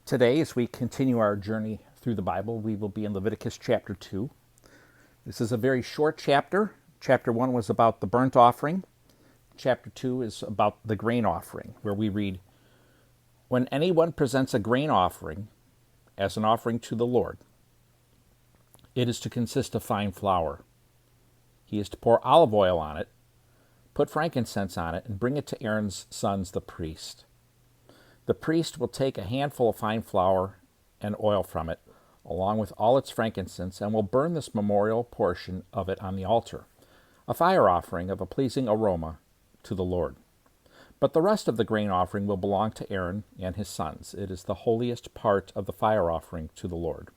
Today, as we continue our journey through the Bible, we will be in Leviticus chapter 2. This is a very short chapter. Chapter 1 was about the burnt offering. Chapter 2 is about the grain offering, where we read, "When anyone presents a grain offering as an offering to the Lord, it is to consist of fine flour. He is to pour olive oil on it, put frankincense on it, and bring it to Aaron's sons, the priest. The priest will take a handful of fine flour and oil from it, along with all its frankincense, and will burn this memorial portion of it on the altar, a fire offering of a pleasing aroma to the Lord. But the rest of the grain offering will belong to Aaron and his sons. It is the holiest part of the fire offering to the Lord.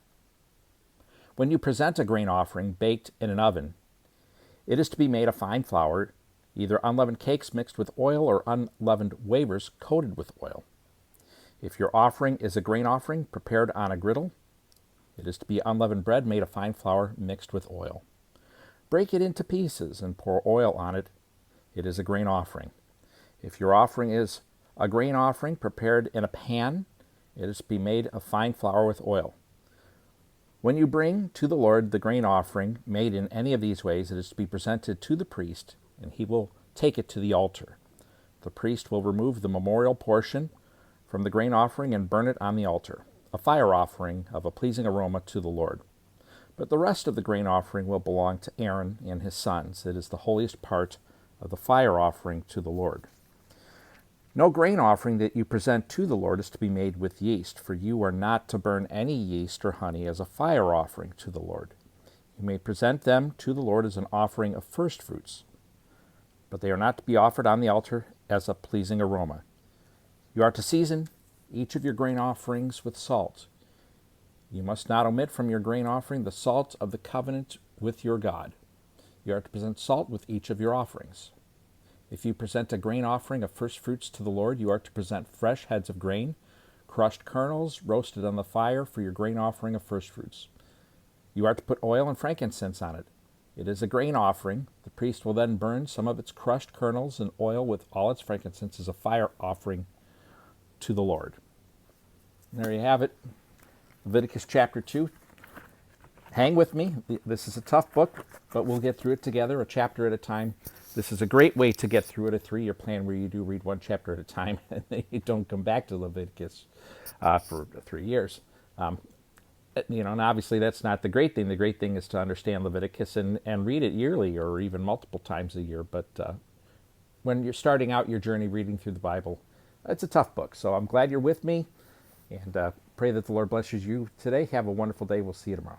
When you present a grain offering baked in an oven, it is to be made of fine flour, either unleavened cakes mixed with oil or unleavened wafers coated with oil. If your offering is a grain offering prepared on a griddle, it is to be unleavened bread made of fine flour mixed with oil. Break it into pieces and pour oil on it. It is a grain offering. If your offering is a grain offering prepared in a pan, it is to be made of fine flour with oil. When you bring to the Lord the grain offering made in any of these ways, it is to be presented to the priest, and he will take it to the altar. The priest will remove the memorial portion from the grain offering and burn it on the altar, a fire offering of a pleasing aroma to the Lord. But the rest of the grain offering will belong to Aaron and his sons. It is the holiest part of the fire offering to the Lord. No grain offering that you present to the Lord is to be made with yeast, for you are not to burn any yeast or honey as a fire offering to the Lord. You may present them to the Lord as an offering of first fruits, but they are not to be offered on the altar as a pleasing aroma. You are to season each of your grain offerings with salt. You must not omit from your grain offering the salt of the covenant with your God. You are to present salt with each of your offerings. If you present a grain offering of first fruits to the Lord, you are to present fresh heads of grain, crushed kernels, roasted on the fire for your grain offering of first fruits. You are to put oil and frankincense on it. It is a grain offering. The priest will then burn some of its crushed kernels and oil with all its frankincense as a fire offering to the Lord." And there you have it, Leviticus chapter 2. Hang with me. This is a tough book, but we'll get through it together, a chapter at a time. This is a great way to get through it, a 3-year plan where you do read one chapter at a time and you don't come back to Leviticus for 3 years. And obviously that's not the great thing. The great thing is to understand Leviticus and read it yearly or even multiple times a year. But when you're starting out your journey reading through the Bible, it's a tough book. So I'm glad you're with me, and pray that the Lord blesses you today. Have a wonderful day. We'll see you tomorrow.